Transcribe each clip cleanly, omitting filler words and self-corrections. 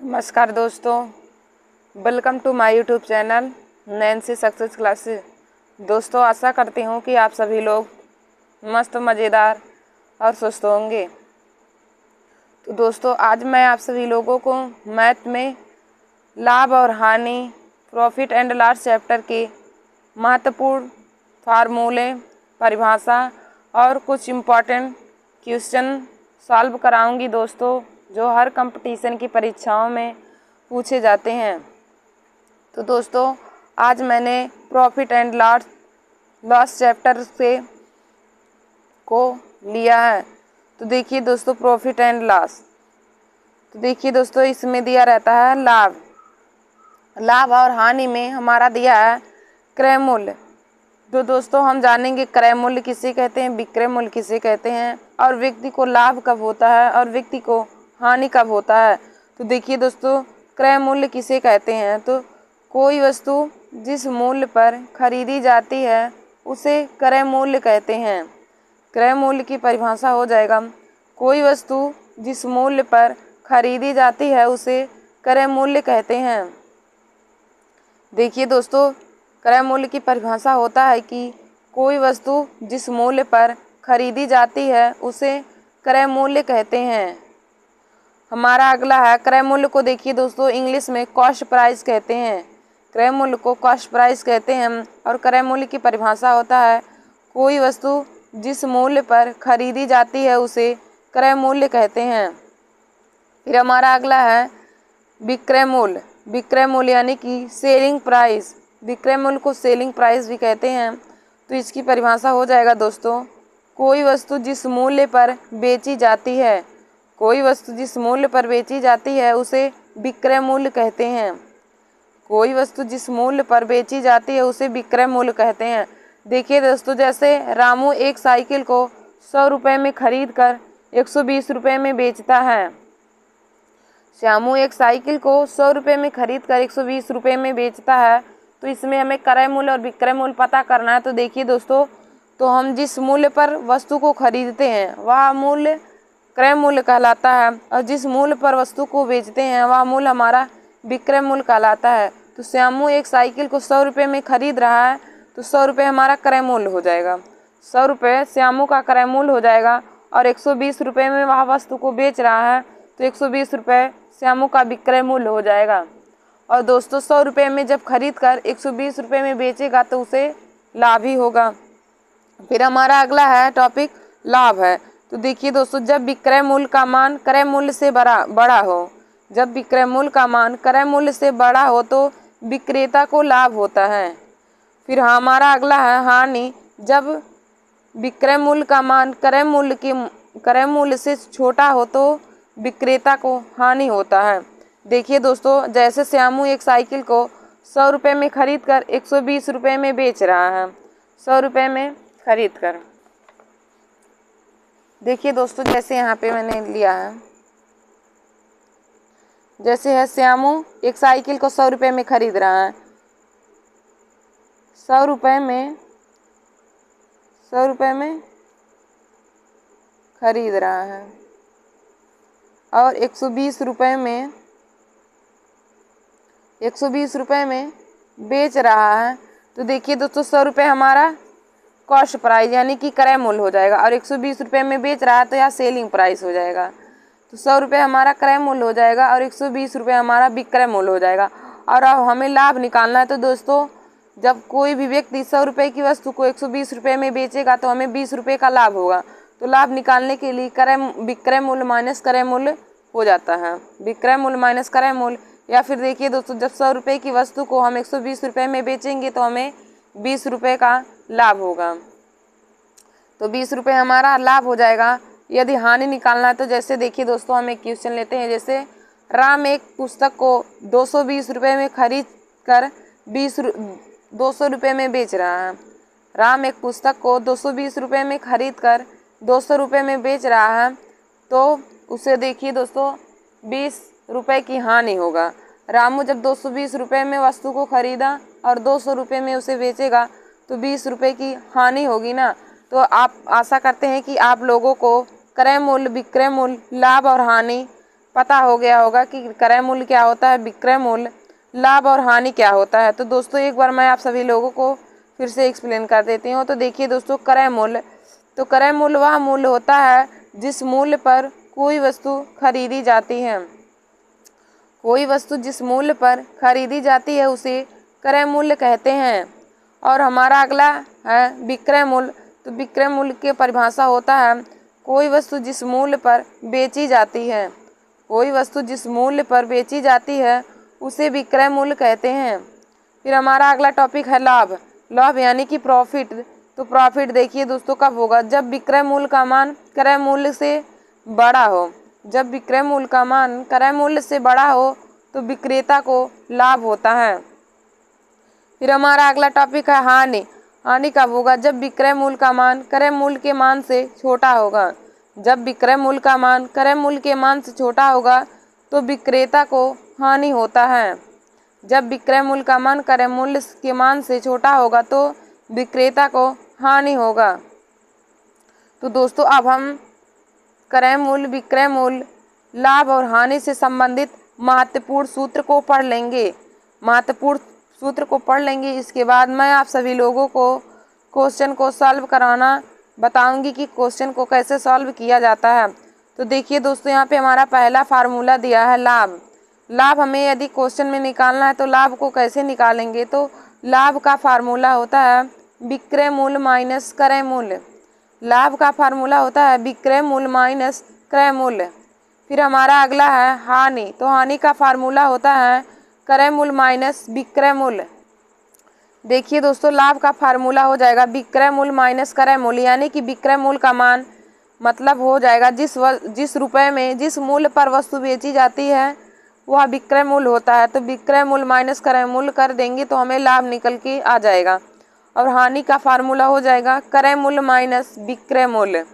नमस्कार दोस्तों, welcome to my YouTube channel Nancy Success Classes. दोस्तों, आशा करती हूँ कि आप सभी लोग मस्त मज़ेदार और स्वस्थ होंगे। तो दोस्तों, आज मैं आप सभी लोगों को मैथ में लाभ और हानि, प्रॉफिट एंड लॉस चैप्टर के महत्वपूर्ण फार्मूले, परिभाषा और कुछ इम्पॉर्टेंट क्वेश्चन सॉल्व कराऊंगी दोस्तों, जो हर कंपटीशन की परीक्षाओं में पूछे जाते हैं। तो दोस्तों, आज मैंने प्रॉफिट एंड लॉस चैप्टर से को लिया है। तो देखिए दोस्तों, प्रॉफिट एंड लॉस, तो देखिए दोस्तों, इसमें दिया रहता है लाभ और हानि में हमारा दिया है क्रय मूल्य। तो दोस्तों, हम जानेंगे क्रय मूल्य किसे कहते हैं, विक्रय मूल्य किसे कहते हैं, और व्यक्ति को लाभ कब होता है और व्यक्ति को हानि कब होता है। तो देखिए दोस्तों, क्रय मूल्य किसे कहते हैं, तो कोई वस्तु जिस मूल्य पर खरीदी जाती है उसे क्रय मूल्य कहते हैं। क्रय मूल्य की परिभाषा हो जाएगा, कोई वस्तु जिस मूल्य पर खरीदी जाती है उसे क्रय मूल्य कहते हैं। देखिए दोस्तों, क्रय मूल्य की परिभाषा होता है कि कोई वस्तु जिस मूल्य पर खरीदी जाती है उसे क्रय मूल्य कहते हैं। हमारा अगला है क्रय मूल्य को देखिए दोस्तों, इंग्लिश में कॉस्ट प्राइस कहते हैं। क्रय मूल्य को कॉस्ट प्राइस कहते हैं। और क्रय मूल्य की परिभाषा होता है, कोई वस्तु जिस मूल्य पर खरीदी जाती है उसे क्रय मूल्य कहते हैं। फिर हमारा अगला है विक्रय मूल्य। विक्रय मूल्य यानी कि सेलिंग प्राइस। विक्रय मूल्य को सेलिंग प्राइस भी कहते हैं। तो इसकी परिभाषा हो जाएगा दोस्तों, कोई वस्तु जिस मूल्य पर बेची जाती है, कोई वस्तु जिस मूल्य पर बेची जाती है उसे विक्रय मूल्य कहते हैं। कोई वस्तु जिस मूल्य पर बेची जाती है उसे विक्रय मूल्य कहते हैं। देखिए दोस्तों, जैसे रामू एक साइकिल को 100 रुपये में खरीद कर 120 रुपये में बेचता है। श्यामू एक साइकिल को 100 रुपये में खरीद कर 120 रुपये में बेचता है। तो इसमें हमें क्रय मूल्य और विक्रय मूल्य पता करना है। तो देखिए दोस्तों, तो हम जिस मूल्य पर वस्तु को खरीदते हैं वह मूल्य क्रय मूल्य कहलाता है, और जिस मूल्य पर वस्तु को बेचते हैं वह मूल्य हमारा विक्रय मूल्य कहलाता है। तो श्यामू एक साइकिल को 100 रुपये में खरीद रहा है, तो 100 रुपये हमारा क्रय मूल्य हो जाएगा। 100 रुपये श्यामू का क्रय मूल्य हो जाएगा, और 120 रुपये में वह वस्तु को बेच रहा है, तो 120 रुपये श्यामू का विक्रय मूल्य हो जाएगा। और दोस्तों, 100 रुपये में जब खरीद कर 120 रुपये में बेचेगा तो उसे लाभ ही होगा। फिर हमारा अगला है टॉपिक लाभ है। तो देखिए दोस्तों, जब विक्रय मूल्य का मान क्रय मूल्य से बड़ा हो, जब विक्रय मूल्य का मान क्रय मूल्य से बड़ा हो तो विक्रेता को लाभ होता है। फिर हमारा अगला है हानि। जब विक्रय मूल्य का मान क्रय मूल्य से छोटा हो तो विक्रेता को हानि होता है। देखिए दोस्तों, जैसे श्यामू एक साइकिल को 100 रुपये में खरीद कर 120 रुपये में बेच रहा है, 100 रुपये में खरीद कर। देखिए दोस्तों, जैसे यहाँ पे मैंने लिया है, जैसे है श्यामू एक साइकिल को 100 रुपये में खरीद रहा है, 100 रुपये में खरीद रहा है और 120 रुपये में बेच रहा है। तो देखिए दोस्तों, 100 रुपये हमारा कॉस्ट प्राइस यानी कि क्रय मूल्य हो जाएगा, और 120 रुपये में बेच रहा है तो यह सेलिंग प्राइस हो जाएगा। तो 100 रुपये हमारा क्रय मूल्य हो जाएगा और 120 रुपये हमारा विक्रय मूल्य हो जाएगा। और अब हमें लाभ निकालना है। तो दोस्तों, जब कोई भी व्यक्ति 100 रुपये की वस्तु को 120 रुपये में बेचेगा तो हमें 20 रुपये का लाभ होगा। तो लाभ निकालने के लिए विक्रय मूल्य माइनस क्रय मूल्य हो जाता है, विक्रय मूल्य माइनस क्रय मूल्य। या फिर देखिए दोस्तों, जब 100 रुपये की वस्तु को हम 120 रुपये में बेचेंगे तो हमें 20 रुपये का लाभ होगा। तो 20 रुपये हमारा लाभ हो जाएगा। यदि हानि निकालना है तो जैसे देखिए दोस्तों, हम एक क्वेश्चन लेते हैं। जैसे राम एक पुस्तक को 220 रुपये में खरीद कर 200 रुपये में बेच रहा है। राम एक पुस्तक को 220 रुपये में खरीद कर 200 रुपये में बेच रहा है, तो उसे देखिए दोस्तों 20 रुपये की हानि होगा। रामू जब 220 रुपये में वस्तु को खरीदा और 200 रुपये में उसे बेचेगा तो 20 रुपये की हानि होगी ना। तो आप आशा करते हैं कि आप लोगों को क्रय मूल्य, विक्रय मूल्य, लाभ और हानि पता हो गया होगा कि क्रय मूल्य क्या होता है, विक्रय मूल्य, लाभ और हानि क्या होता है। तो दोस्तों एक बार मैं आप सभी लोगों को फिर से एक्सप्लेन कर देती हूँ। तो देखिए दोस्तों, क्रय मूल्य, तो क्रय मूल्य वह मूल्य होता है जिस मूल्य पर कोई वस्तु खरीदी जाती है। कोई वस्तु जिस मूल्य पर खरीदी जाती है उसे क्रय मूल्य कहते हैं। और हमारा अगला है विक्रय मूल्य। तो विक्रय मूल्य की परिभाषा होता है कोई वस्तु जिस मूल्य पर बेची जाती है। कोई वस्तु जिस मूल्य पर बेची जाती है उसे विक्रय मूल्य कहते हैं। फिर हमारा अगला टॉपिक है लाभ। लाभ यानी कि प्रॉफिट। तो प्रॉफिट देखिए दोस्तों कब होगा, जब विक्रय मूल्य का मान क्रय मूल्य से बड़ा हो। जब विक्रय मूल्य का मान क्रय मूल्य से बड़ा हो तो विक्रेता को लाभ होता है। फिर हमारा अगला टॉपिक है हानि। हानि कब होगा, जब विक्रय मूल्य का मान क्रय मूल्य के मान से छोटा होगा। जब विक्रय मूल्य का मान क्रय मूल्य के मान से छोटा होगा तो विक्रेता को हानि होता है। जब विक्रय मूल्य का मान क्रय मूल्य के मान से छोटा होगा तो विक्रेता को हानि होगा। तो दोस्तों अब हम क्रय मूल्य, विक्रय मूल्य, लाभ और हानि से संबंधित महत्वपूर्ण सूत्र को पढ़ लेंगे। महत्वपूर्ण सूत्र को पढ़ लेंगे। इसके बाद मैं आप सभी लोगों को क्वेश्चन को सॉल्व कराना बताऊंगी कि क्वेश्चन को कैसे सॉल्व किया जाता है। तो देखिए दोस्तों, यहाँ पे हमारा पहला फार्मूला दिया है लाभ। लाभ हमें यदि क्वेश्चन में निकालना है तो लाभ को कैसे निकालेंगे, तो लाभ का फार्मूला होता है विक्रय मूल्य माइनस क्रय मूल्य। लाभ का फार्मूला होता है विक्रय मूल्य माइनस क्रय मूल्य। फिर हमारा अगला है हानि। तो हानि का फार्मूला होता है क्रय मूल्य माइनस विक्रय मूल्य। देखिए दोस्तों, लाभ का फार्मूला हो जाएगा विक्रय मूल्य माइनस क्रय मूल्य, यानी कि विक्रय मूल्य का मान मतलब हो जाएगा जिस रुपए में जिस मूल्य पर वस्तु बेची जाती है वह विक्रय मूल्य होता है। तो विक्रय मूल्य माइनस क्रय मूल्य कर देंगे तो हमें लाभ निकल के आ जाएगा। और हानि का फार्मूला हो जाएगा क्रय मूल्य माइनस विक्रय मूल्य।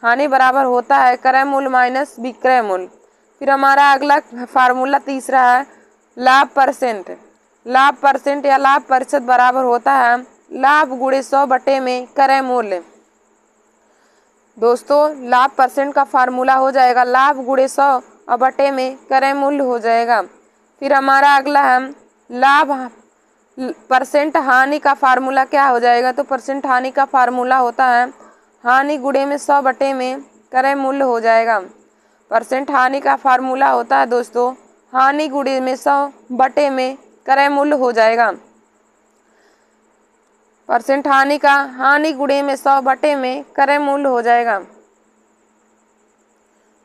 हानि बराबर होता है क्रय मूल्य माइनस विक्रय मूल्य। फिर हमारा अगला फार्मूला तीसरा है लाभ परसेंट। लाभ परसेंट या लाभ प्रतिशत बराबर होता है लाभ गुणे 100 बटे में क्रय मूल्य। दोस्तों लाभ परसेंट का फार्मूला हो जाएगा लाभ गुणे 100 और बटे में क्रय मूल्य हो जाएगा। फिर हमारा अगला है लाभ परसेंट। हानि का फार्मूला क्या हो जाएगा, तो परसेंट हानि का फार्मूला होता है हानि गुणे में 100 बटे में क्रय मूल्य हो जाएगा। परसेंट हानि का फार्मूला होता है दोस्तों हानि गुणे में 100 बटे में क्रय मूल्य हो जाएगा। परसेंट हानि का हानि गुणे में 100 बटे में क्रय मूल्य हो जाएगा।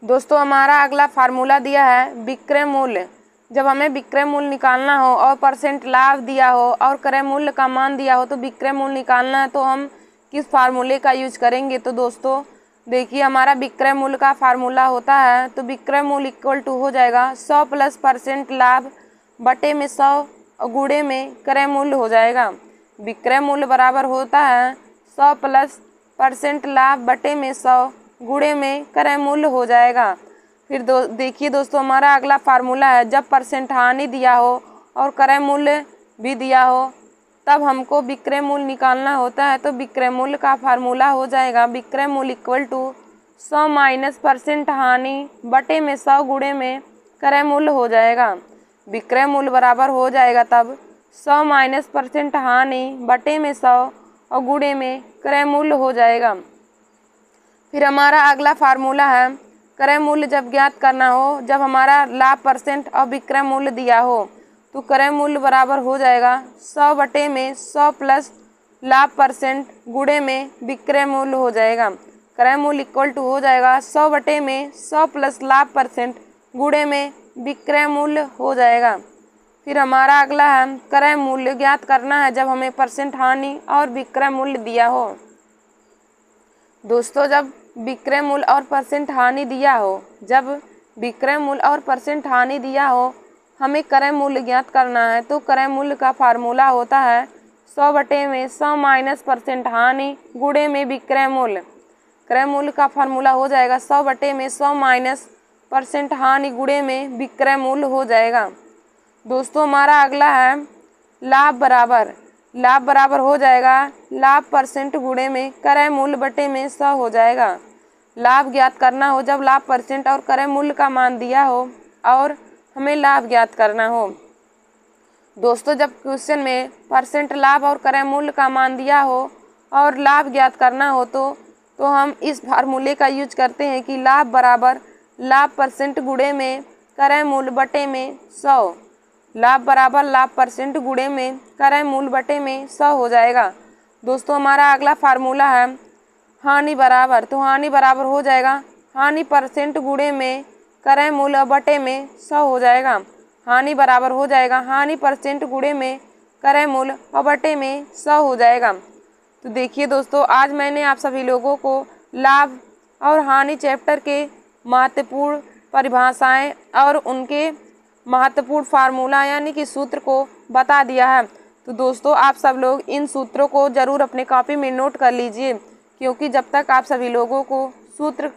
दोस्तों हमारा अगला फार्मूला दिया है विक्रय मूल्य। जब हमें विक्रय मूल्य निकालना हो और परसेंट लाभ दिया हो और क्रय मूल्य का मान दिया हो तो विक्रय मूल्य निकालना है तो हम किस फार्मूले का यूज करेंगे। तो दोस्तों देखिए, हमारा विक्रय मूल्य का फार्मूला होता है तो विक्रय मूल्य इक्वल टू हो जाएगा 100 प्लस परसेंट लाभ बटे में 100 और गुणे में क्रय मूल्य हो जाएगा। विक्रय मूल्य बराबर होता है 100 प्लस परसेंट लाभ बटे में 100 गुणे में क्रय मूल्य हो जाएगा। फिर देखिए दोस्तों, हमारा अगला फार्मूला है जब परसेंट हानि दिया हो और क्रय मूल्य भी दिया हो तब हमको विक्रय मूल्य निकालना होता है। तो विक्रय मूल्य का फार्मूला हो जाएगा विक्रय मूल्य इक्वल टू 100 माइनस परसेंट हानि बटे में 100 गुणे में क्रय मूल्य हो जाएगा। विक्रय मूल्य बराबर हो जाएगा तब 100 माइनस परसेंट हानि बटे में 100 और गुणे में क्रय मूल्य हो जाएगा। फिर हमारा अगला फार्मूला है क्रय मूल्य जब ज्ञात करना हो, जब हमारा लाभ परसेंट और विक्रय मूल्य दिया हो तो क्रय मूल्य बराबर हो जाएगा 100 बटे में 100 प्लस लाभ परसेंट गुणे में विक्रय मूल्य हो जाएगा। क्रय मूल्य इक्वल टू हो जाएगा 100 बटे में 100 प्लस लाभ परसेंट गुणे में विक्रय मूल्य हो जाएगा। फिर हमारा अगला है क्रय मूल्य ज्ञात करना है जब हमें परसेंट हानि और विक्रय मूल्य दिया हो। दोस्तों जब विक्रय मूल्य और परसेंट हानि दिया हो, जब विक्रय मूल्य और परसेंट हानि दिया हो हमें क्रय मूल्य ज्ञात करना है तो क्रय मूल्य का फार्मूला होता है 100 बटे में 100 माइनस परसेंट हानि गुणे में विक्रय मूल्य। क्रय मूल्य का फार्मूला हो जाएगा 100 बटे में 100 माइनस परसेंट हानि गुणे में विक्रय मूल्य हो जाएगा। दोस्तों हमारा अगला है लाभ बराबर। लाभ बराबर हो जाएगा लाभ परसेंट गुणे में क्रय मूल्य बटे में 100 हो जाएगा। लाभ ज्ञात करना हो जब लाभ परसेंट और क्रय मूल्य का मान दिया हो और हमें लाभ ज्ञात करना हो। दोस्तों, जब क्वेश्चन में परसेंट लाभ और क्रय मूल्य का मान दिया हो और लाभ ज्ञात करना हो तो हम इस फार्मूले का यूज करते हैं कि लाभ बराबर लाभ परसेंट गुणे में क्रय मूल्य बटे में 100। लाभ बराबर लाभ परसेंट गुणे में क्रय मूल्य बटे में 100 हो जाएगा। दोस्तों, हमारा अगला फार्मूला है हानि बराबर, तो हानि बराबर हो जाएगा हानि परसेंट गुणे में क्रय मूल्य बटे में 100 हो जाएगा। हानि बराबर हो जाएगा हानि परसेंट गुणे में क्रय मूल्य और बटे में 100 हो जाएगा। तो देखिए दोस्तों, आज मैंने आप सभी लोगों को लाभ और हानि चैप्टर के महत्वपूर्ण परिभाषाएं और उनके महत्वपूर्ण फार्मूला यानी कि सूत्र को बता दिया है। तो दोस्तों, आप सब लोग इन सूत्रों को ज़रूर अपने कॉपी में नोट कर लीजिए, क्योंकि जब तक आप सभी लोगों को सूत्र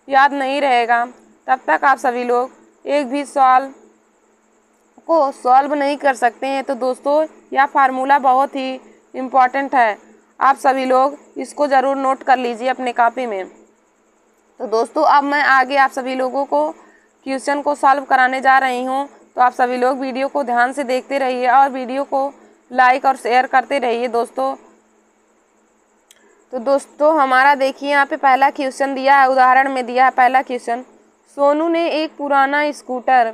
याद नहीं रहेगा तब तक आप सभी लोग एक भी सवाल को सॉल्व नहीं कर सकते हैं। तो दोस्तों, यह फार्मूला बहुत ही इम्पॉर्टेंट है, आप सभी लोग इसको ज़रूर नोट कर लीजिए अपने कॉपी में। तो दोस्तों, अब मैं आगे आप सभी लोगों को क्वेश्चन को सॉल्व कराने जा रही हूँ। तो आप सभी लोग वीडियो को ध्यान से देखते रहिए और वीडियो को लाइक और शेयर करते रहिए दोस्तों। तो दोस्तों, हमारा देखिए यहाँ पे पहला क्वेश्चन दिया है, उदाहरण में दिया है पहला क्वेश्चन। सोनू ने एक पुराना स्कूटर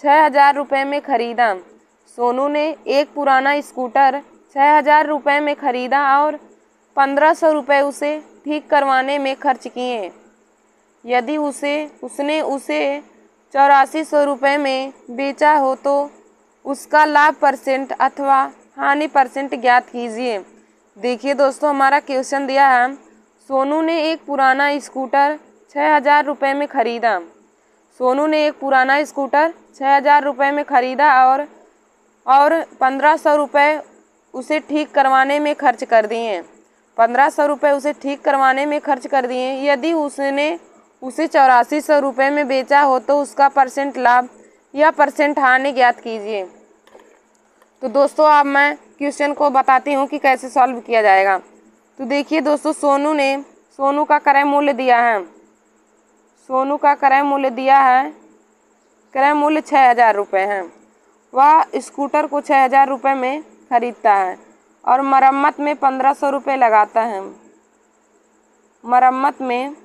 6,000 रुपये में खरीदा। सोनू ने एक पुराना स्कूटर 6,000 रुपये में खरीदा और 1,500 रुपये उसे ठीक करवाने में खर्च किए। यदि उसने उसे 8400 रुपये में बेचा हो तो उसका लाभ परसेंट अथवा हानि परसेंट ज्ञात कीजिए। देखिए दोस्तों, हमारा क्वेश्चन दिया है सोनू ने एक पुराना स्कूटर 6,000 रुपये में खरीदा। सोनू ने एक पुराना स्कूटर 6,000 रुपये में खरीदा और 1,500 रुपये उसे ठीक करवाने में खर्च कर दिए। 1,500 रुपये उसे ठीक करवाने में खर्च कर दिए। यदि उसने उसे 8400 रुपये में बेचा हो तो उसका परसेंट लाभ या परसेंट हानि ज्ञात कीजिए। तो दोस्तों, अब मैं क्वेश्चन को बताती हूँ कि कैसे सॉल्व किया जाएगा। तो देखिए दोस्तों, सोनू का क्रय मूल्य दिया है। सोनू का क्रय मूल्य दिया है, क्रय मूल्य 6,000 रुपये है। वह स्कूटर को 6,000 रुपये में खरीदता है और मरम्मत में 1,500 रुपये लगाता है। मरम्मत में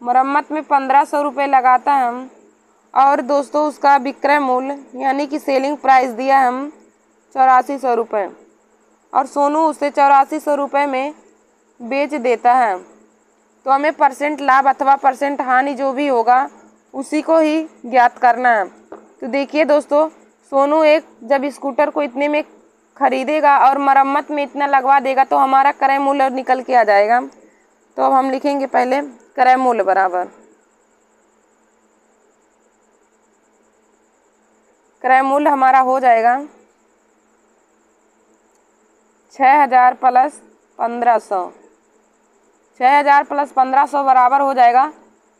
1,500 रुपये लगाता है और दोस्तों उसका विक्रय मूल्य यानी कि सेलिंग प्राइस दिया हम 8400 रुपये और सोनू उसे 8400 रुपये में बेच देता है। तो हमें परसेंट लाभ अथवा परसेंट हानि जो भी होगा उसी को ही ज्ञात करना है। तो देखिए दोस्तों, सोनू जब स्कूटर को इतने में खरीदेगा और मरम्मत में इतना लगवा देगा तो हमारा क्रय मूल्य निकल के आ जाएगा। तो अब हम लिखेंगे पहले क्रय मूल्य बराबर क्रय मूल्य हमारा हो जाएगा 6,000 प्लस 1,500। 6,000 प्लस 1,500 बराबर हो जाएगा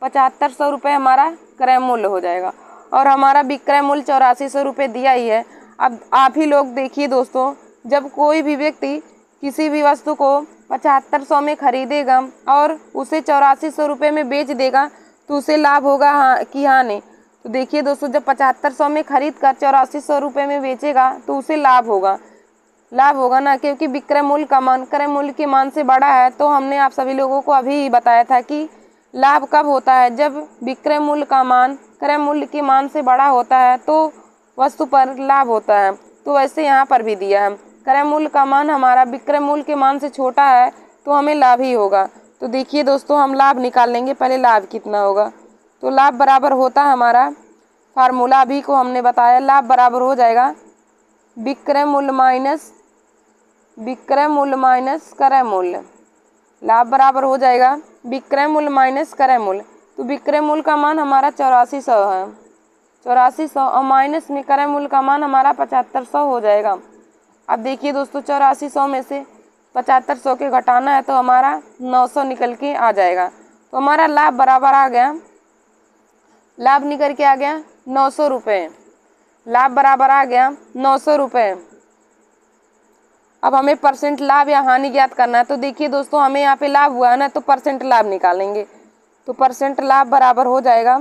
7,500 रुपये हमारा क्रय मूल्य हो जाएगा और हमारा विक्रय मूल्य 8400 रुपये दिया ही है। अब आप ही लोग देखिए दोस्तों, जब कोई भी व्यक्ति किसी भी वस्तु को 7,500 में खरीदेगा और उसे 8400 रुपये में बेच देगा तो उसे लाभ होगा कि हानि। तो देखिए दोस्तों, जब 7,500 में खरीद कर 8400 रुपये में बेचेगा तो उसे लाभ होगा ना, क्योंकि विक्रय मूल्य का मान क्रय मूल्य के मान से बड़ा है। तो हमने आप सभी लोगों को अभी बताया था कि लाभ कब होता है, जब विक्रय मूल्य का मान क्रय मूल्य के मान से बड़ा होता है तो वस्तु पर लाभ होता है। तो वैसे यहाँ पर भी दिया है क्रय मूल्य का मान हमारा विक्रय मूल्य के मान से छोटा है तो हमें लाभ ही होगा। तो देखिए दोस्तों, हम लाभ निकाल लेंगे। पहले लाभ कितना होगा, तो लाभ बराबर होता है हमारा फार्मूला अभी को हमने बताया। लाभ बराबर हो जाएगा विक्रय मूल्य माइनस क्रय मूल्य। लाभ बराबर हो जाएगा विक्रय मूल्य माइनस क्रय मूल्य। तो विक्रय मूल्य का मान हमारा 8400 है, 8400 और माइनस में क्रय मूल्य का मान हमारा 7500 हो जाएगा। अब देखिए दोस्तों, 8400 में से 7500 के घटाना है तो हमारा 900 निकल के आ जाएगा। तो हमारा लाभ बराबर आ गया, लाभ निकल के आ गया 900 रुपये। लाभ बराबर आ गया 900 रुपये। अब हमें परसेंट लाभ या हानि ज्ञात करना है। तो देखिए दोस्तों, हमें यहाँ पे लाभ हुआ है ना, तो परसेंट लाभ निकालेंगे। तो परसेंट लाभ बराबर हो जाएगा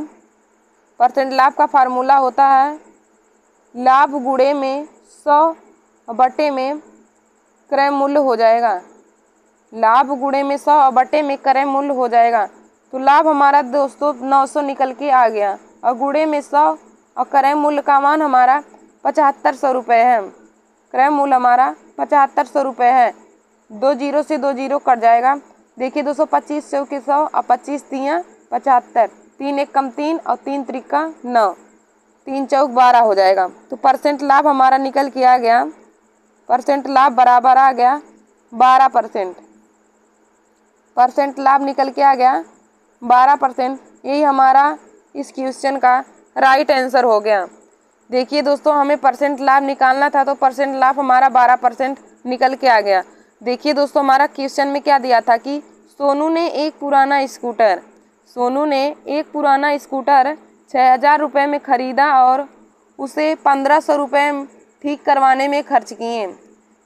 परसेंट लाभ का फार्मूला होता है लाभ गुणे में 100 बटे में क्रय मूल्य हो जाएगा। लाभ गुणे में 100 बटे में क्रय मूल्य हो जाएगा। तो लाभ हमारा दोस्तों 900 निकल के आ गया और गुणे में 100 और क्रय मूल्य का मान हमारा 7500 रुपये है। क्रय मूल्य हमारा 7500 रुपये है। 2 जीरो से 2 जीरो कट जाएगा। देखिए दोस्तों 25 चौके 100 और 25 तियाँ 75, 3 एक कम 3 और 3 त्रिका 9, 3 चौक 12 हो जाएगा। तो परसेंट लाभ हमारा निकल के आ गया, परसेंट लाभ बराबर आ गया 12%। परसेंट लाभ निकल के आ गया 12%। यही हमारा इस क्वेश्चन का राइट आंसर हो गया। देखिए दोस्तों हमें परसेंट लाभ निकालना था तो परसेंट लाभ हमारा 12% निकल के आ गया। देखिए दोस्तों हमारा क्वेश्चन में क्या दिया था कि सोनू ने एक पुराना स्कूटर 6000 रुपये में ख़रीदा और उसे 1500 रुपये ठीक करवाने में खर्च किए।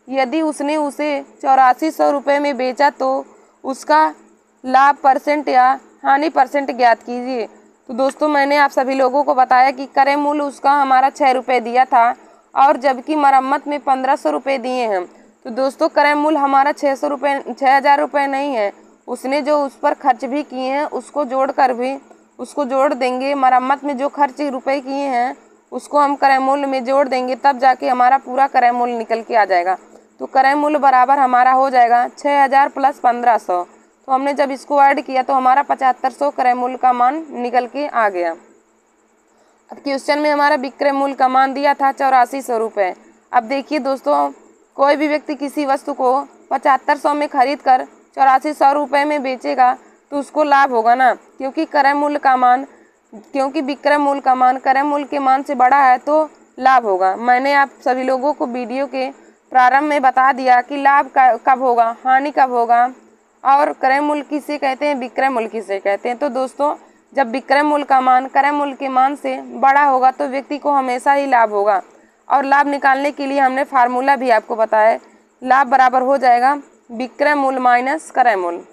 यदि उसने उसे 8400 रुपये में बेचा तो उसका लाभ परसेंट या हानि परसेंट ज्ञात कीजिए। तो दोस्तों मैंने आप सभी लोगों को बताया कि क्रय मूल्य उसका हमारा 6 रुपये दिया था और जबकि मरम्मत में 1500 रुपये दिए हैं। तो दोस्तों क्रय मूल्य हमारा 6000 रुपये नहीं है। उसने जो उस पर खर्च भी किए हैं उसको जोड़ देंगे। मरम्मत में जो खर्च रुपए किए हैं उसको हम क्रय मूल्य में जोड़ देंगे, तब जाके हमारा पूरा क्रय मूल्य निकल के आ जाएगा। तो क्रय मूल्य बराबर हमारा हो जाएगा 6000 प्लस 1500। तो हमने जब इसको ऐड किया तो हमारा 7500 क्रय मूल्य का मान निकल के आ गया। अब क्वेश्चन में हमारा विक्रय मूल्य का मान दिया था 8400 रुपये। अब देखिए दोस्तों कोई भी व्यक्ति किसी वस्तु को 7500 में खरीद कर 8400 रुपये में बेचेगा तो उसको लाभ होगा ना, क्योंकि विक्रय मूल्य का मान क्रय मूल्य के मान से बड़ा है तो लाभ होगा। मैंने आप सभी लोगों को वीडियो के प्रारंभ में बता दिया कि लाभ कब होगा, हानि कब होगा और क्रय मूल्य किसे कहते हैं, विक्रय मूल्य किसे कहते हैं। तो दोस्तों जब विक्रय मूल्य का मान क्रय मूल्य के मान से बड़ा होगा तो व्यक्ति को हमेशा ही लाभ होगा। और लाभ निकालने के लिए हमने फार्मूला भी आपको बताया, लाभ बराबर हो जाएगा विक्रय मूल्य माइनस क्रय मूल्य।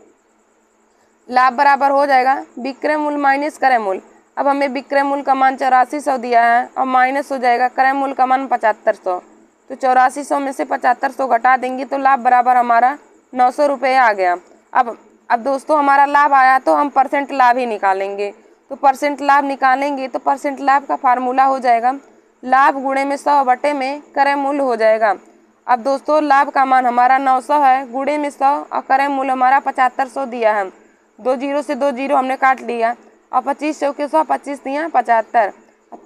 लाभ बराबर हो जाएगा विक्रय मूल्य माइनस क्रय मूल्य। अब हमें विक्रय मूल्य का मान 8400 दिया है और माइनस हो जाएगा क्रय मूल्य का मान 7500। तो 8400 में से 7500 घटा देंगे तो लाभ बराबर हमारा 900 रुपये आ गया। अब दोस्तों हमारा लाभ आया तो हम परसेंट लाभ ही निकालेंगे। तो परसेंट लाभ निकालेंगे तो परसेंट लाभ का फार्मूला हो जाएगा लाभ गुणे में 100 बटे में क्रय मूल्य हो जाएगा। अब दोस्तों लाभ का मान हमारा 900 है, गुणे में 100 और क्रय मूल्य हमारा 7500 दिया है। 2 जीरो से 2 जीरो हमने काट लिया और 25 चौके 100, 25 तियाँ 75,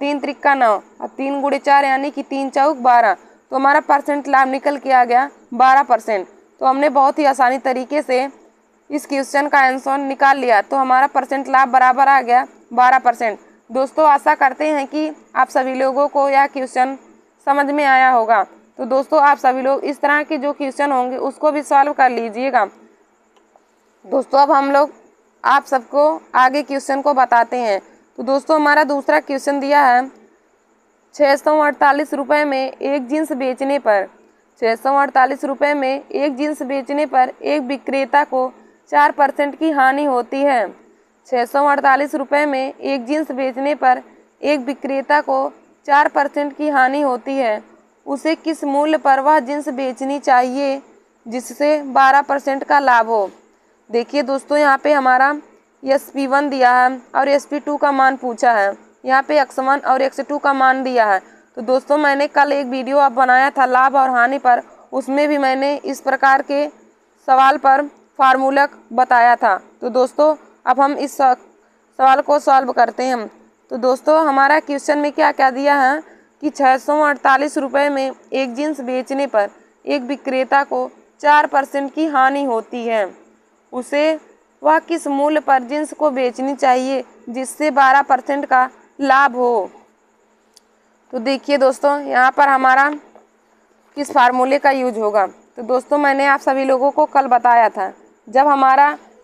3 त्रिका 9 और 3 गुणे 4 यानी कि 3 चौक 12। तो हमारा परसेंट लाभ निकल के आ गया 12%। तो हमने बहुत ही आसानी तरीके से इस क्वेश्चन का आंसर निकाल लिया। तो हमारा परसेंट लाभ बराबर आ गया 12%। दोस्तों आशा करते हैं कि आप सभी लोगों को यह क्वेश्चन समझ में आया होगा। तो दोस्तों आप सभी लोग इस तरह के जो क्वेश्चन होंगे उसको भी सॉल्व कर लीजिएगा। दोस्तों अब हम लोग आप सबको आगे क्वेश्चन को बताते हैं। तो दोस्तों हमारा दूसरा क्वेश्चन दिया है 648 रुपये में एक जींस बेचने पर 648 रुपये में एक जींस बेचने पर एक विक्रेता को 4% की हानि होती है। 648 रुपये में एक जींस बेचने पर एक विक्रेता को 4% की हानि होती है। उसे किस मूल्य पर वह जींस बेचनी चाहिए जिससे 12% का लाभ हो। देखिए दोस्तों यहाँ पे हमारा SP1 दिया है और SP2 का मान पूछा है। यहाँ पे X1 और X2 का मान दिया है। तो दोस्तों मैंने कल एक वीडियो अब बनाया था लाभ और हानि पर, उसमें भी मैंने इस प्रकार के सवाल पर फार्मूला बताया था। तो दोस्तों अब हम इस सवाल को सॉल्व करते हैं। तो दोस्तों हमारा क्वेश्चन में क्या क्या दिया है कि 648 रुपये में एक जींस बेचने पर एक विक्रेता को 4% की हानि होती है। उसे वह किस मूल्य पर जींस को बेचनी चाहिए जिससे 12% का लाभ हो। तो देखिए दोस्तों यहाँ पर हमारा किस फार्मूले का यूज होगा। तो दोस्तों मैंने आप सभी लोगों को कल बताया था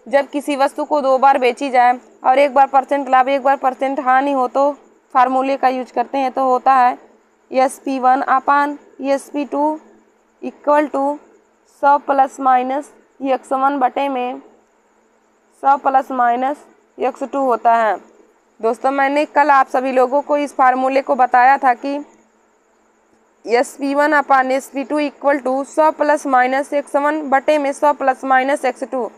जब किसी वस्तु को 2 बार बेची जाए और एक बार परसेंट लाभ एक बार परसेंट हानि हो तो फार्मूले का यूज करते हैं। तो होता है SP1 upon SP2 equal to 100 plus minus X1 बटे में 100 प्लस माइनस X2 होता है। दोस्तों मैंने कल आप सभी लोगों को इस फार्मूले को बताया था कि SP1 upon SP2 equal to 100 plus minus x1 बटे में 100 प्लस माइनस x2।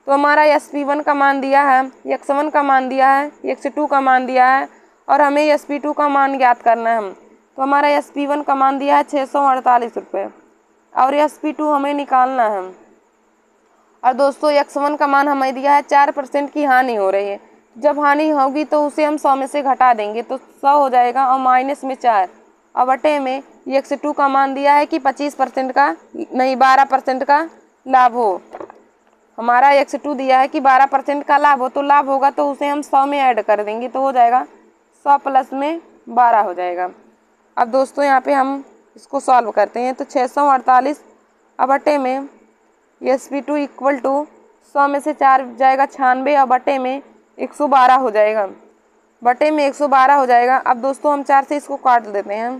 तो हमारा SP1 का मान दिया है, x1 का मान दिया है, x2 का मान दिया है और हमें SP2 का मान ज्ञात करना है। तो हमारा SP1 का मान दिया है 648 रुपये और SP2 हमें निकालना है। और दोस्तों x1 का मान हमें दिया है 4% की हानि हो रही है। जब हानि होगी तो उसे हम 100 में से घटा देंगे तो 100 हो जाएगा और माइनस में 4 और बटे में x2 का मान दिया है कि 25% का नहीं 12% का लाभ हो। हमारा x2 दिया है कि 12% का लाभ हो, तो लाभ होगा तो उसे हम 100 में ऐड कर देंगे तो हो जाएगा 100 प्लस में 12 हो जाएगा। अब दोस्तों यहाँ पे हम इसको सॉल्व करते हैं तो 648 और बटे में SP2 इक्वल टू 100 में से 4 जाएगा 96 और बटे में 112 हो जाएगा, बटे में 112 हो जाएगा। अब दोस्तों हम 4 से इसको काट देते हैं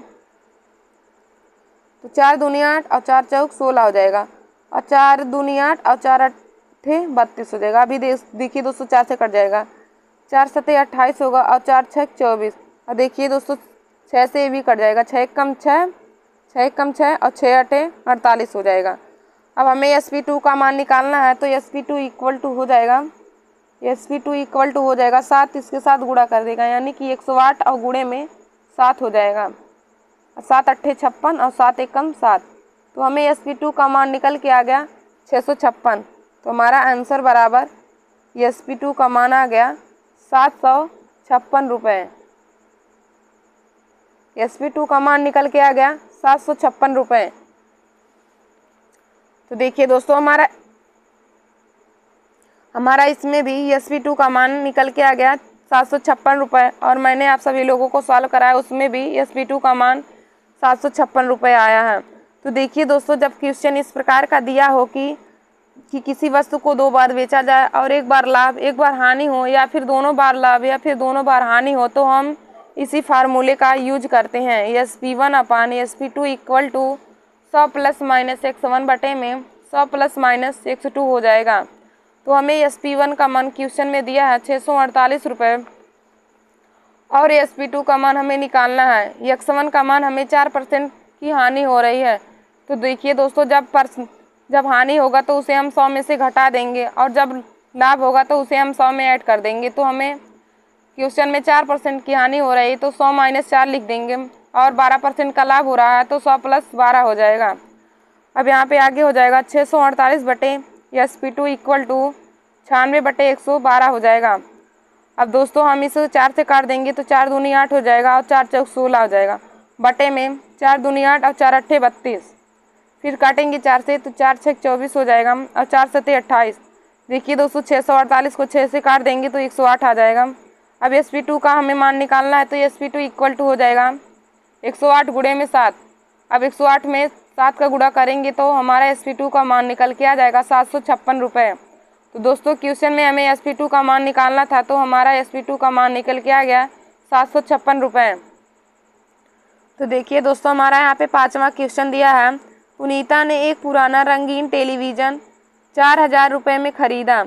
तो 4 दूनी 8 और 4 चौक 16 हो जाएगा और 4 दूनी 8 और 4 अट्ठे 32 हो जाएगा। अभी देखिए दोस्तों 4 से कट जाएगा, 4 सत्ते 28 होगा और 4 छः 24 और देखिए दोस्तों 6 से भी कट जाएगा, 6 कम 6, 6 कम 6 और 6 अट्ठे 48 हो जाएगा। अब हमें SP2 का मान निकालना है तो SP2 इक्वल टू हो जाएगा, SP2 इक्वल टू हो जाएगा 7 इसके साथ गुणा कर देगा यानी कि 108 और गुणे में 7 हो जाएगा, 7 अट्ठे 56 और 7 एकम 7। तो हमें SP2 का मान निकल के आ गया 656। तो हमारा आंसर बराबर SP2 का मान आ गया 756 रुपये। SP2 का मान निकल के आ गया 756 रुपये। तो देखिए दोस्तों हमारा इसमें भी SP2 का मान निकल के आ गया 756 रुपये और मैंने आप सभी लोगों को सॉल्व कराया उसमें भी SP2 का मान 756 रुपये आया है। तो देखिए दोस्तों जब क्वेश्चन इस प्रकार का दिया हो कि किसी वस्तु को 2 बार बेचा जाए और एक बार लाभ एक बार हानि हो या फिर दोनों बार लाभ या फिर दोनों बार हानि हो तो हम इसी फार्मूले का यूज करते हैं। SP1 upon SP2 equal to 100 plus minus x1 बटे में 100 प्लस माइनस x2 हो जाएगा। तो हमें SP1 का मान क्वेश्चन में दिया है 648 रुपये और SP2 का मान हमें निकालना है। x1 का मान हमें 4% की हानि हो रही है। तो देखिए दोस्तों जब हानि होगा तो उसे हम 100 में से घटा देंगे और जब लाभ होगा तो उसे हम 100 में ऐड कर देंगे। तो हमें क्वेश्चन में 4% की हानि हो रही है तो 100 माइनस 4 लिख देंगे और 12% का लाभ हो रहा है तो 100 प्लस 12 हो जाएगा। अब यहाँ पे आगे हो जाएगा 648 बटे SP2 इक्वल टू 96 बटे 112 हो जाएगा। अब दोस्तों हम इसे 4 से काट देंगे तो 4 दूनी 8 हो जाएगा और 4 चौक 16 हो जाएगा, बटे में 4 दूनी 8 और 4 अट्ठे 32। फिर काटेंगे 4 से तो 4 छः 24 हो जाएगा और 4 सत्ते 28। देखिए दोस्तों 648 को 6 से काट देंगे तो 108 आ जाएगा। अब SP2 का हमें मान निकालना है तो SP2 इक्वल टू हो जाएगा 108 गुणे में 7। अब 108 में 7 का गुणा करेंगे तो हमारा SP2 का मान निकल के आ जाएगा 756 रुपये। तो दोस्तों क्वेश्चन में हमें SP2 का मान निकालना था तो हमारा SP2 का मान निकल के आ गया 756 रुपये। तो देखिए दोस्तों हमारा यहाँ पे 5वां क्वेश्चन दिया है। पुनीता ने एक पुराना रंगीन टेलीविज़न 4000 रुपये में ख़रीदा।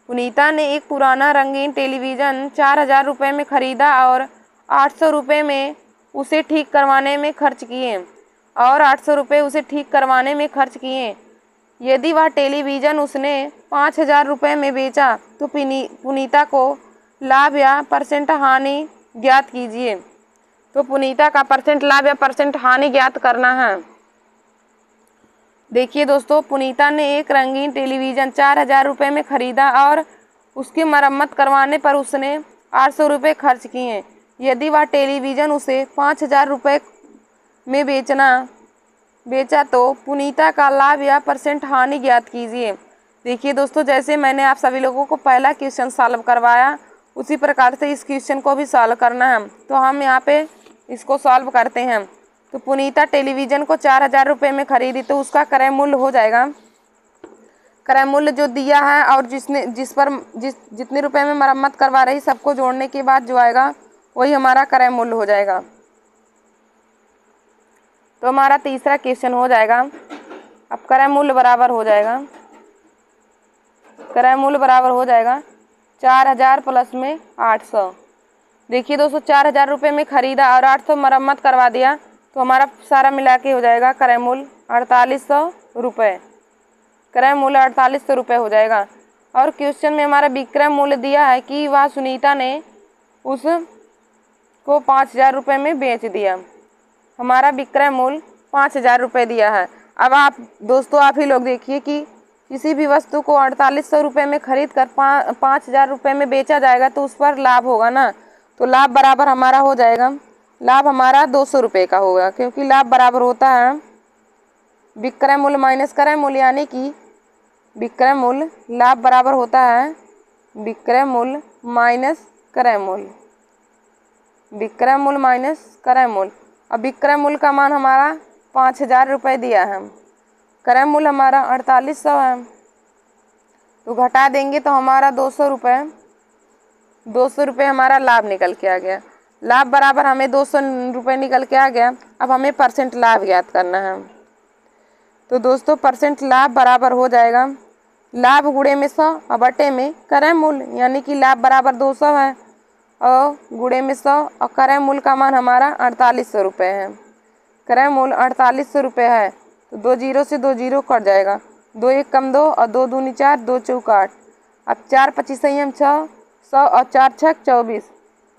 पुनीता ने एक पुराना रंगीन टेलीविज़न 4000 रुपये में ख़रीदा और 800 रुपये में उसे ठीक करवाने में खर्च किए और 800 रुपये उसे ठीक करवाने में खर्च किए। यदि वह टेलीविज़न उसने 5000 रुपये में बेचा तो पुनीता को लाभ या परसेंट हानि ज्ञात कीजिए। तो पुनीता का परसेंट लाभ या परसेंट हानि ज्ञात करना है। देखिए दोस्तों पुनीता ने एक रंगीन टेलीविज़न 4000 रुपये में ख़रीदा और उसकी मरम्मत करवाने पर उसने 800 रुपये खर्च किए। यदि वह टेलीविज़न उसे 5000 रुपये में बेचा तो पुनीता का लाभ या परसेंट हानि ज्ञात कीजिए। देखिए दोस्तों जैसे मैंने आप सभी लोगों को पहला क्वेश्चन सॉल्व करवाया उसी प्रकार से इस क्वेश्चन को भी सॉल्व करना है। तो हम यहाँ पे इसको सॉल्व करते हैं। तो पुनीता टेलीविज़न को 4000 रुपये में खरीदी तो उसका क्रय मूल्य हो जाएगा, क्रय मूल्य जो दिया है और जितने रुपए में मरम्मत करवा रही सबको जोड़ने के बाद जो आएगा वही हमारा क्रय मूल्य हो जाएगा। तो हमारा तीसरा क्वेश्चन हो जाएगा। अब क्रय मूल्य बराबर हो जाएगा, क्रय मूल्य बराबर हो जाएगा 4000 प्लस में 800। देखिए दोस्तों 4,000 रुपये में खरीदा और 800 मरम्मत करवा दिया तो हमारा सारा मिला के हो जाएगा क्रय मूल्य 4800 रुपये। क्रय मूल्य 4800 रुपये हो जाएगा। और क्वेश्चन में हमारा विक्रय मूल्य दिया है कि वह सुनीता ने उसको 5,000 रुपये में बेच दिया। हमारा विक्रय मूल्य 5,000 रुपये दिया है। अब आप दोस्तों आप ही लोग देखिए कि किसी भी वस्तु को 4800 रुपये में खरीद कर 5,000 रुपये में बेचा जाएगा तो उस पर लाभ होगा ना। तो लाभ बराबर हमारा हो जाएगा, लाभ हमारा 200 रुपये का होगा, क्योंकि लाभ बराबर होता है विक्रय मूल्य माइनस क्रय मूल्य, यानी कि विक्रय मूल्य लाभ बराबर होता है विक्रय मूल्य माइनस क्रय मूल्य, विक्रय मूल्य माइनस क्रय मूल्य। अब विक्रय मूल्य का मान हमारा 5,000 रुपये दिया है, क्रय मूल्य हमारा 4800 है, तो घटा देंगे तो हमारा 200 रुपये हमारा लाभ निकल के आ गया। लाभ बराबर हमें 200 रुपये निकल के आ गया। अब हमें परसेंट लाभ ज्ञात करना है। तो दोस्तों परसेंट लाभ बराबर हो जाएगा लाभ गुणे में 100 और बटे में क्रय मूल्य, यानी कि लाभ बराबर 200 है और गुणे में 100 और क्रय मूल्य का मान हमारा 4800 रुपये है। क्रय मूल्य 4800 रुपये है तो 2 जीरो से 2 जीरो कट जाएगा, 2 1 कम 2 और 2 दूनी 4, 2 चौक 8। अब 4 25 6 100 और 4 6 24,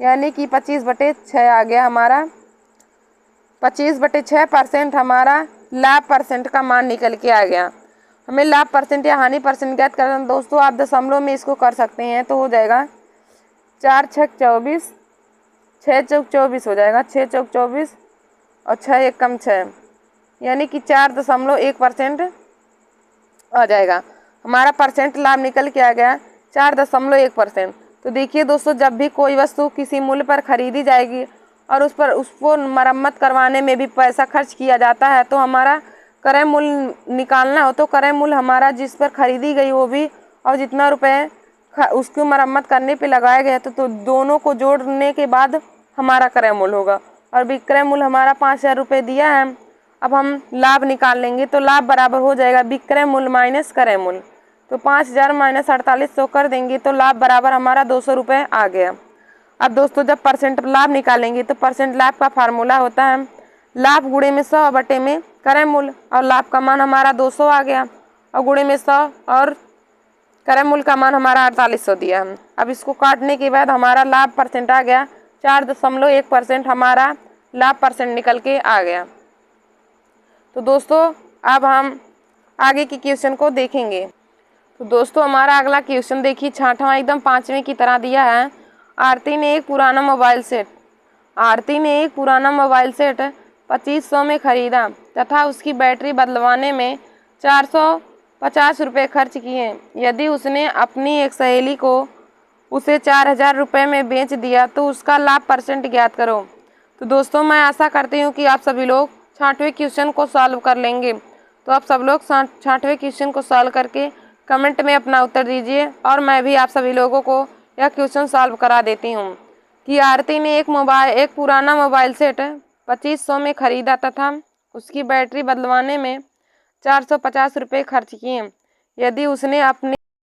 यानी कि 25/6 आ गया हमारा। 25/6% हमारा लाभ परसेंट का मान निकल के आ गया। हमें लाभ परसेंट या हानि परसेंट ज्ञात करना है दोस्तों, आप दशमलव में इसको कर सकते हैं तो हो जाएगा 4 6 24, 6 चौक 24 हो जाएगा, 6 चौक 24 और 6 1 कम 6, यानी कि 4.1% आ जाएगा। हमारा परसेंट लाभ निकल के आ गया 4.1%। तो देखिए दोस्तों जब भी कोई वस्तु किसी मूल्य पर खरीदी जाएगी और उसको मरम्मत करवाने में भी पैसा खर्च किया जाता है तो हमारा क्रय मूल्य निकालना हो तो क्रय मूल्य हमारा जिस पर खरीदी गई वो भी और जितना रुपए उसकी मरम्मत करने पे लगाया गया तो दोनों को जोड़ने के बाद हमारा क्रय मूल्य होगा। और विक्रय मूल्य हमारा 5,000 रुपये दिया है। अब हम लाभ निकाल लेंगे तो लाभ बराबर हो जाएगा विक्रय मूल्य माइनस क्रय मूल्य। तो 5,000 माइनस 4800 कर देंगे तो लाभ बराबर हमारा 200 रुपये आ गया। अब दोस्तों जब परसेंट लाभ निकालेंगे तो परसेंट लाभ का फार्मूला होता है लाभ गुणे में 100 बटे में क्रय मूल्य, और लाभ का मान हमारा 200 आ गया और गुणे में 100 और क्रय मूल्य का मान हमारा 4800 दिया है। अब इसको काटने के बाद हमारा लाभ परसेंट आ गया 4.1% हमारा लाभ परसेंट निकल के आ गया। तो दोस्तों अब हम आगे की क्वेश्चन को देखेंगे। तो दोस्तों हमारा अगला क्वेश्चन देखिए 6वां एकदम 5वें की तरह दिया है। आरती ने एक पुराना मोबाइल सेट 2500 में खरीदा तथा उसकी बैटरी बदलवाने में 450 रुपये खर्च किए। यदि उसने अपनी एक सहेली को उसे 4,000 रुपये में बेच दिया तो उसका लाभ परसेंट ज्ञात करो। तो दोस्तों मैं आशा करती हूँ कि आप सभी लोग 6वें क्वेश्चन को सॉल्व कर लेंगे। तो आप सब लोग 6वें क्वेश्चन को सॉल्व करके कमेंट में अपना उत्तर दीजिए और मैं भी आप सभी लोगों को यह क्वेश्चन सॉल्व करा देती हूँ कि आरती ने एक पुराना मोबाइल सेट 2500 में खरीदा तथा उसकी बैटरी बदलवाने में 450 रुपये खर्च किए। यदि उसने अपनी